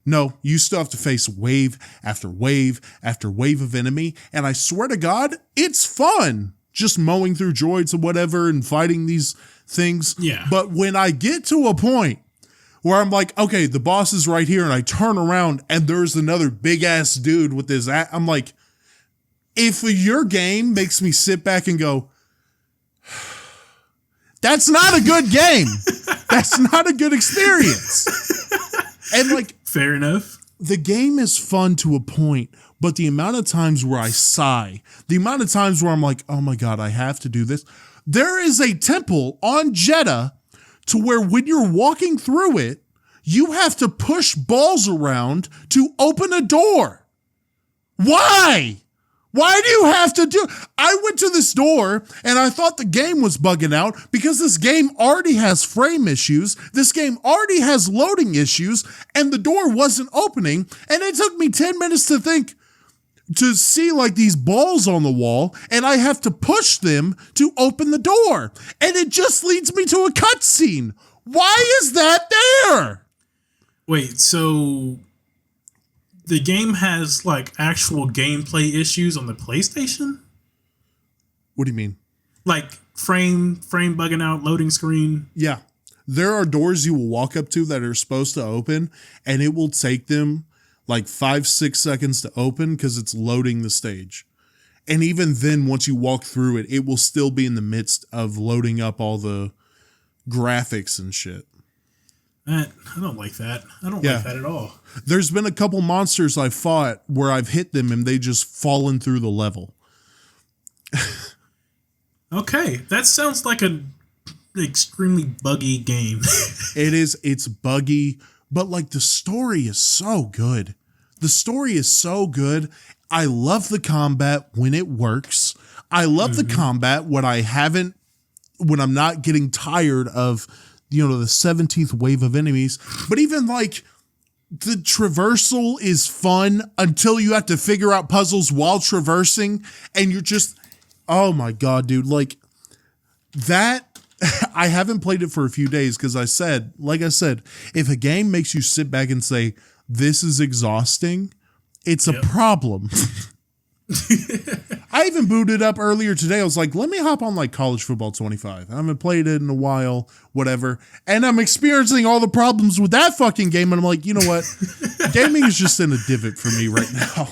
No, you still have to face wave after wave after wave of enemy. And I swear to God, it's fun just mowing through droids or whatever and fighting these things. Yeah. But when I get to a point where I'm like, okay, the boss is right here, and I turn around and there's another big ass dude with his ass, I'm like, if your game makes me sit back and go, that's not a good game. That's not a good experience. And like, fair enough. The game is fun to a point, but the amount of times where I sigh, the amount of times where I'm like, oh my God, I have to do this. There is a temple on Jeddah to where when you're walking through it, you have to push balls around to open a door. Why? Why do you have to do? I went to this door and I thought the game was bugging out because this game already has frame issues. This game already has loading issues and the door wasn't opening. And it took me 10 minutes to see like these balls on the wall, and I have to push them to open the door. And it just leads me to a cutscene. Why is that there? Wait, so the game has like actual gameplay issues on the PlayStation? What do you mean? Like frame bugging out, loading screen? Yeah. There are doors you will walk up to that are supposed to open, and it will take them like 5-6 seconds to open because it's loading the stage. And even then, once you walk through it, it will still be in the midst of loading up all the graphics and shit. I don't like that. I don't like that at all. There's been a couple monsters I fought where I've hit them and they just fallen through the level. Okay, that sounds like an extremely buggy game. It is. It's buggy, but like the story is so good. The story is so good. I love the combat when it works. I love the combat when I'm not getting tired of, the 17th wave of enemies. But even like the traversal is fun until you have to figure out puzzles while traversing, and you're just, oh my God, dude, like that. I haven't played it for a few days because like I said, if a game makes you sit back and say, this is exhausting, it's a problem. I even booted up earlier today. I was like, let me hop on like College Football 25. I haven't played it in a while, whatever. And I'm experiencing all the problems with that fucking game. And I'm like, you know what? Gaming is just in a divot for me right now.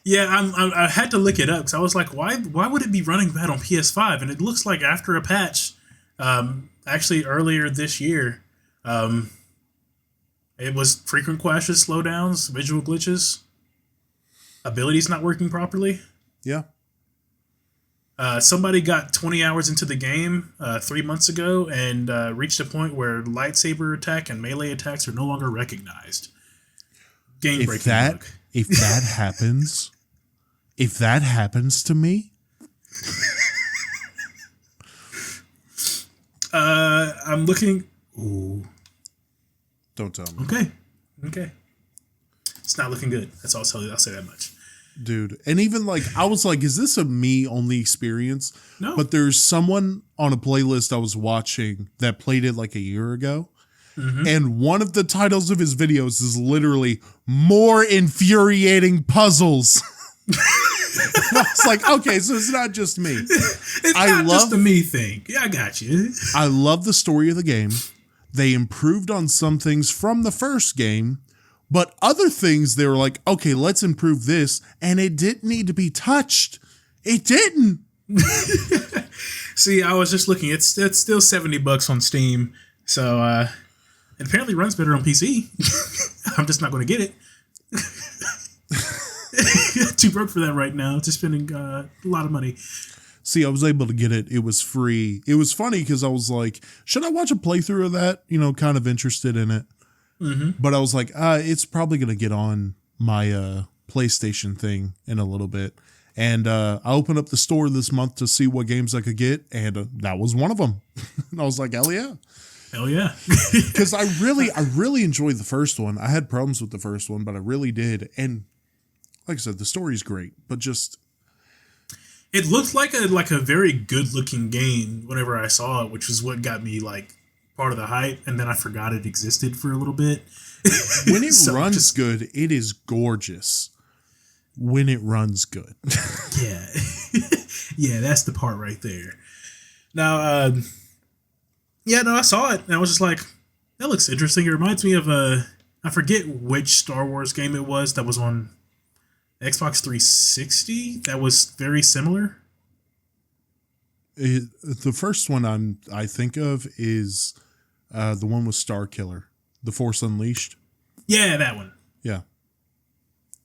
Yeah, I had to look it up because I was like, why would it be running bad on PS5? And it looks like after a patch, actually earlier this year, it was frequent crashes, slowdowns, visual glitches, abilities not working properly. Yeah. Somebody got 20 hours into the game 3 months ago and reached a point where lightsaber attack and melee attacks are no longer recognized. Game breaking bug. If that happens to me, I'm looking. Ooh. Don't tell me. Okay. It's not looking good. That's all I'll tell you. I'll say that much. Dude. And even like, I was like, is this a me only experience? No. But there's someone on a playlist I was watching that played it like a year ago. Mm-hmm. And one of the titles of his videos is literally more infuriating puzzles. I was like, okay, so it's not just me. It's not just a me thing. Yeah, I got you. I love the story of the game. They improved on some things from the first game, but other things they were like, okay, let's improve this. And it didn't need to be touched. It didn't. See, I was just looking. It's still $70 on Steam. So, it apparently runs better on PC. I'm just not going to get it. Too broke for that right now. Just spending a lot of money. See, I was able to get it. It was free. It was funny because I was like, should I watch a playthrough of that? You know, kind of interested in it. Mm-hmm. But I was like, it's probably going to get on my PlayStation thing in a little bit. And I opened up the store this month to see what games I could get. And that was one of them. And I was like, hell yeah. Hell yeah. Because I really enjoyed the first one. I had problems with the first one, but I really did. And like I said, the story's great, but just it looked like a very good looking game whenever I saw it, which was what got me like part of the hype. And then I forgot it existed for a little bit. When it runs good, it is gorgeous. When it runs good. Yeah. Yeah, that's the part right there. Now, I saw it and I was just like, that looks interesting. It reminds me of I forget which Star Wars game it was that was on Xbox 360 that was very similar. The first one I think of is the one with Star Killer, The Force Unleashed. Yeah, that one. Yeah.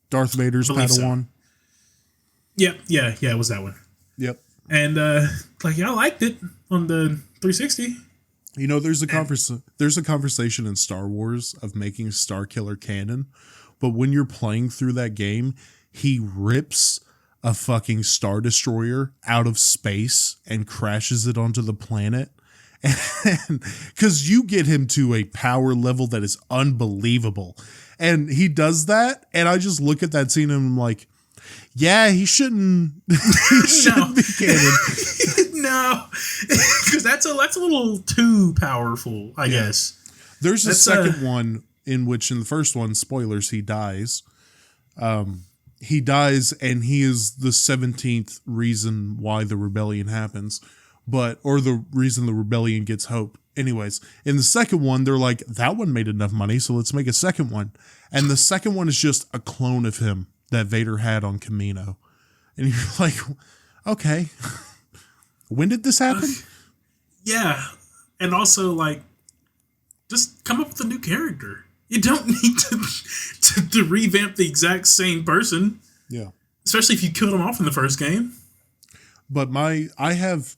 Darth Vader's Padawan. So. Yep, yeah, it was that one. Yep. And I liked it on the 360. You know, there's a conversation in Star Wars of making Star Killer canon, but when you're playing through that game, he rips a fucking Star Destroyer out of space and crashes it onto the planet. And because you get him to a power level that is unbelievable. And he does that, and I just look at that scene and I'm like, yeah, he shouldn't be canon. No, because that's a little too powerful, I guess. There's a second one in which, in the first one, spoilers, he dies. He dies, and he is the 17th reason why the rebellion happens, or the reason the rebellion gets hope. Anyways, in the second one, they're like, that one made enough money, so let's make a second one. And the second one is just a clone of him that Vader had on Kamino. And you're like, okay, when did this happen? Yeah. And also, like, just come up with a new character. You don't need to revamp the exact same person. Yeah. Especially if you killed him off in the first game. But I have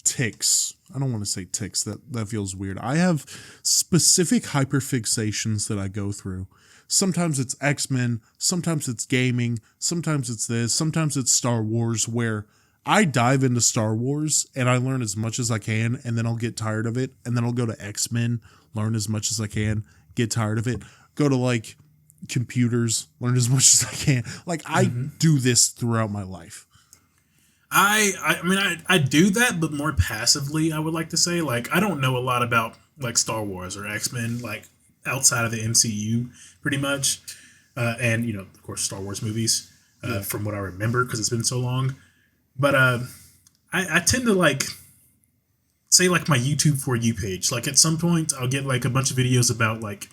tics. I don't want to say tics. That feels weird. I have specific hyperfixations that I go through. Sometimes it's X-Men, sometimes it's gaming, sometimes it's this, sometimes it's Star Wars, where I dive into Star Wars and I learn as much as I can, and then I'll get tired of it, and then I'll go to X-Men, learn as much as I can, get tired of it, go to like computers, learn as much as I can. Like I do this throughout my life. I mean, I do that, but more passively, I would like to say. Like, I don't know a lot about like Star Wars or X-Men, like outside of the MCU, pretty much. And, you know, of course, Star Wars movies. from what I remember because it's been so long. But I tend to like say like my YouTube For You page. Like at some point I'll get like a bunch of videos about like,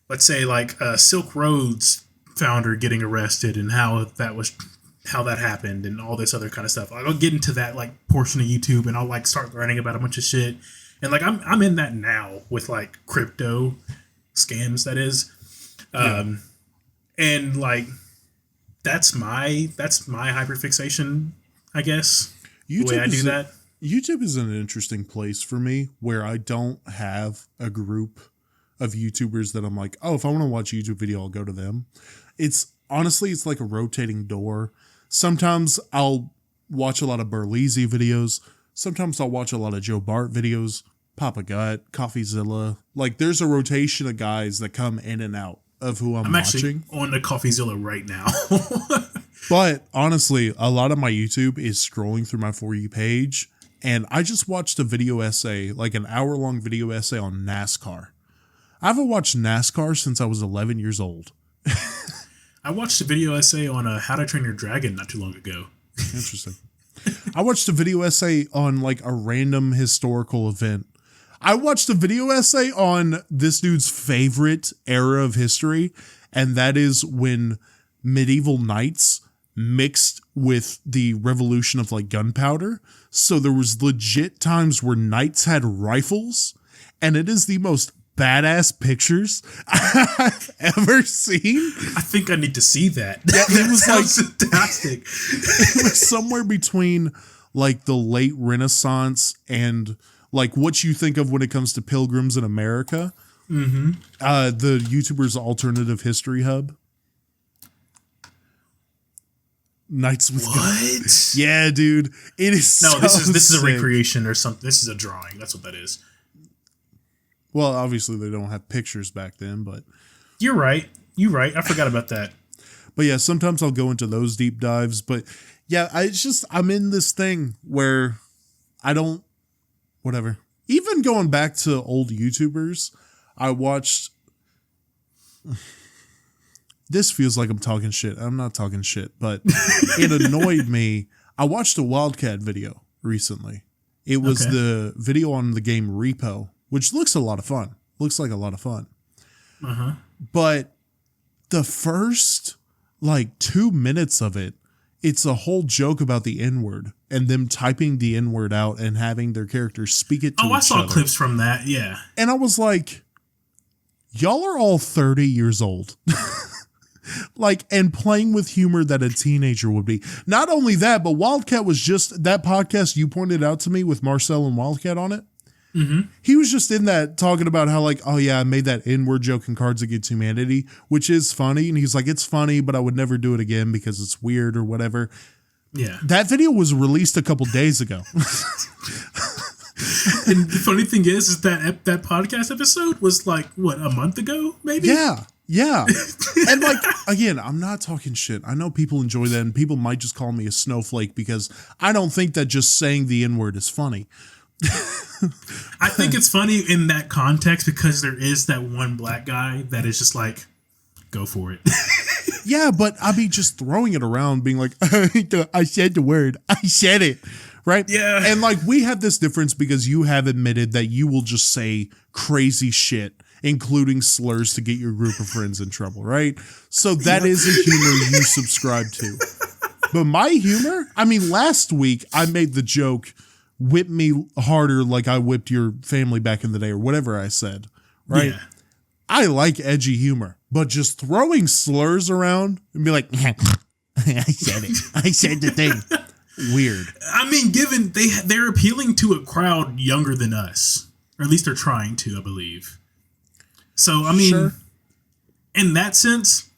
let's say like Silk Road's founder getting arrested and how that happened and all this other kind of stuff. I'll get into that like portion of YouTube and I'll like start learning about a bunch of shit. And like I'm in that now with like crypto scams, that is. And like that's my hyperfixation, I guess. YouTube the way I do that. YouTube is an interesting place for me where I don't have a group of YouTubers that I'm like, oh, if I want to watch a YouTube video, I'll go to them. It's honestly, it's like a rotating door. Sometimes I'll watch a lot of Burleezy videos. Sometimes I'll watch a lot of Joe Bart videos, Papa Gut, CoffeeZilla. Like there's a rotation of guys that come in and out of who I'm watching. Actually on the CoffeeZilla right now. But honestly, a lot of my YouTube is scrolling through my For You page. And I just watched a video essay, like an hour-long video essay on NASCAR. I haven't watched NASCAR since I was 11 years old. I watched a video essay on How to Train Your Dragon not too long ago. Interesting. I watched a video essay on like a random historical event. I watched a video essay on this dude's favorite era of history, and that is when medieval knights mixed with the revolution of like gunpowder. So there was legit times where knights had rifles, and it is the most badass pictures I've ever seen. I think I need to see that. Yeah, it was like fantastic. It was somewhere between like the late Renaissance and like what you think of when it comes to Pilgrims in America. Mm-hmm. The YouTuber's Alternative History Hub. Knights with what? Yeah, dude. It is no. So this is a sick. recreation or something. This is a drawing. That's what that is. Well, obviously they don't have pictures back then, but you're right. You're right. I forgot about that. But yeah, sometimes I'll go into those deep dives. But yeah, I'm in this thing where I don't, whatever. Even going back to old YouTubers, I watched. This feels like I'm talking shit. I'm not talking shit, but it annoyed me. I watched a Wildcat video recently. It was the video on the game Repo, which looks a lot of fun. Looks like a lot of fun. Uh-huh. But the first like 2 minutes of it, it's a whole joke about the N-word and them typing the N-word out and having their characters speak it to each other. I saw clips from that, yeah. And I was like, y'all are all 30 years old. Like, and playing with humor that a teenager would be. Not only that, but Wildcat was just, that podcast you pointed out to me with Marcel and Wildcat on it. Mm-hmm. He was just in that talking about how like, oh yeah, I made that N-word joke in Cards Against Humanity, which is funny. And he's like, it's funny, but I would never do it again because it's weird or whatever. Yeah. That video was released a couple days ago. And the funny thing is that that podcast episode was like, what, a month ago, maybe? Yeah. Yeah. And like, again, I'm not talking shit. I know people enjoy that and people might just call me a snowflake because I don't think that just saying the N-word is funny. I think it's funny in that context because there is that one black guy that is just like, go for it. Yeah, but I mean, just throwing it around, being like, I said the word. I said it. Right? Yeah. And like, we have this difference because you have admitted that you will just say crazy shit, including slurs, to get your group of friends in trouble, right? So that is a humor you subscribe to. But my humor, I mean, last week I made the joke, whip me harder like I whipped your family back in the day or whatever I said, right? Yeah. I like edgy humor, but just throwing slurs around and be like, I said it. I said the thing. Weird. I mean, given they're appealing to a crowd younger than us, or at least they're trying to, I believe. So, I mean, Sure. In that sense,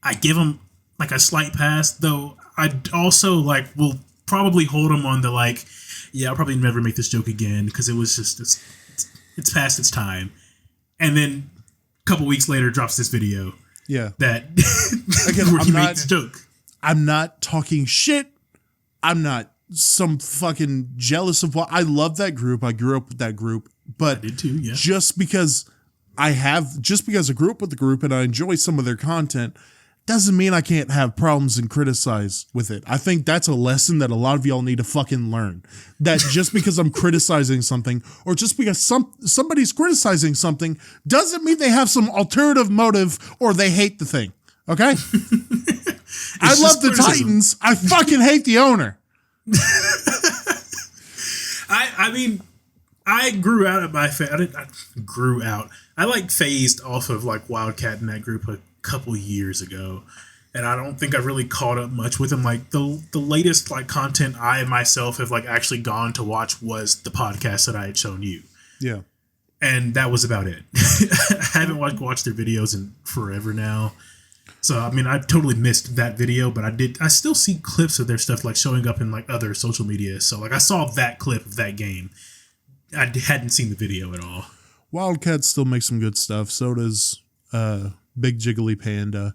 I give them like a slight pass, though I also like will probably hold them on the like, yeah, I'll probably never make this joke again because it was just, it's past its time. And then a couple weeks later drops this video. Yeah. That Again, where he made this joke. I'm not talking shit. I'm not some fucking jealous of what I love that group. I grew up with that group, but I did too, yeah. just because I grew up with the group and I enjoy some of their content doesn't mean I can't have problems and criticize with it. I think that's a lesson that a lot of y'all need to fucking learn. That just because I'm criticizing something, or just because somebody's criticizing something, doesn't mean they have some alternative motive or they hate the thing. Okay? I love the Titans. I fucking hate the owner. I mean, I grew out of my I grew out. I like phased off of like Wildcat in that group a couple years ago, and I don't think I've really caught up much with them. Like the latest like content I myself have like actually gone to watch was the podcast that I had shown you. Yeah, and that was about it. I haven't watched their videos in forever now. So, I mean, I totally missed that video, but I still see clips of their stuff like showing up in like other social media. So like I saw that clip of that game. I hadn't seen the video at all. Wildcat still makes some good stuff. So does Big Jiggly Panda.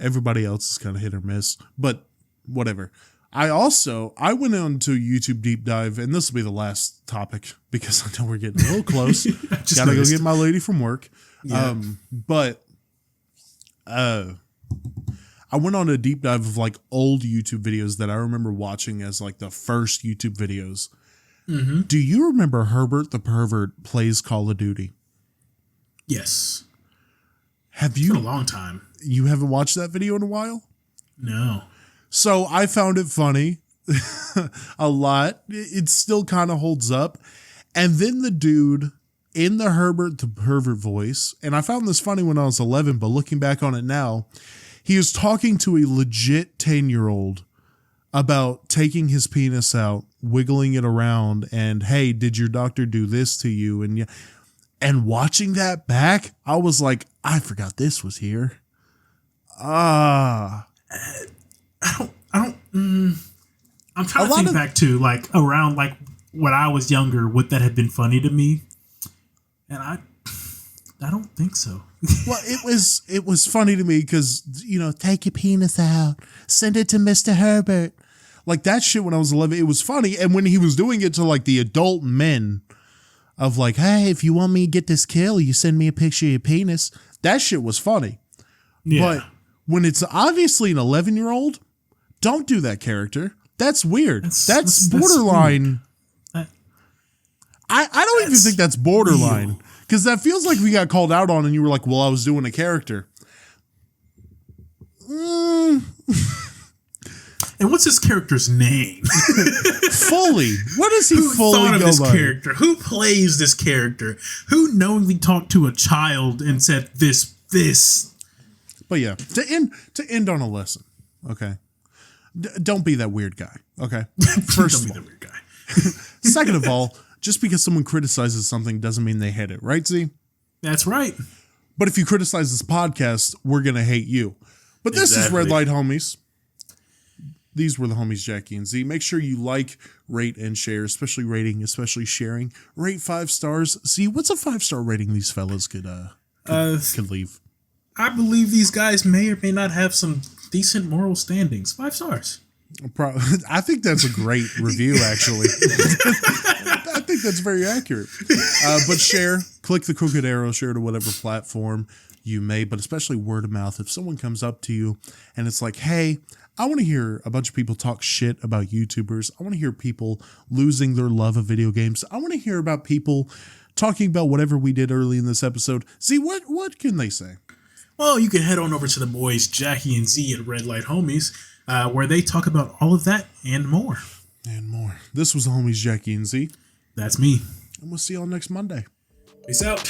Everybody else is kind of hit or miss, but whatever. I went on to YouTube deep dive, and this will be the last topic because I know we're getting a little close. Gotta go get my lady from work. Yeah. I went on a deep dive of like old YouTube videos that I remember watching as like the first YouTube videos. Mm-hmm. Do you remember Herbert the Pervert Plays Call of Duty? Yes. Have you? It's been a long time. You haven't watched that video in a while? No. So I found it funny a lot. It still kind of holds up. And then the dude in the Herbert the Pervert voice, and I found this funny when I was 11, but looking back on it now, he was talking to a legit 10-year-old about taking his penis out, wiggling it around, and hey, did your doctor do this to you? And watching that back, I was like, I forgot this was here. I'm trying to think back to like around like when I was younger, what that had been funny to me. And I don't think so. Well, it was funny to me because, take your penis out, send it to Mr. Herbert. Like that shit when I was 11, it was funny. And when he was doing it to like the adult men of like, hey, if you want me to get this kill, you send me a picture of your penis. That shit was funny. Yeah. But when it's obviously an 11-year-old, don't do that character. That's weird. That's borderline. I don't even think that's borderline because that feels like we got called out on and you were like, well, I was doing a character. And what's his character's name? Fully. What does he fully thought of go this by? Character? Who plays this character? Who knowingly talked to a child and said this? But yeah, to end on a lesson, okay? Don't be that weird guy, okay? First don't be that weird guy. Second of all, just because someone criticizes something doesn't mean they hate it, right, Z? That's right. But if you criticize this podcast, we're going to hate you. But this is Red Light Homies. These were the homies, Jackie and Z. Make sure you like, rate, and share, especially rating, especially sharing. Rate 5 stars. Z, what's a 5-star rating these fellas could leave? I believe these guys may or may not have some decent moral standings. 5 stars. I think that's a great review, actually. I think that's very accurate. But share, click the crooked arrow, share to whatever platform you may, but especially word of mouth. If someone comes up to you and it's like, hey, I want to hear a bunch of people talk shit about YouTubers. I want to hear people losing their love of video games. I want to hear about people talking about whatever we did early in this episode. Z, what can they say? Well, you can head on over to the boys, Jackie and Z at Red Light Homies, where they talk about all of that and more. And more. This was the homies, Jackie and Z. That's me. And we'll see y'all next Monday. Peace out.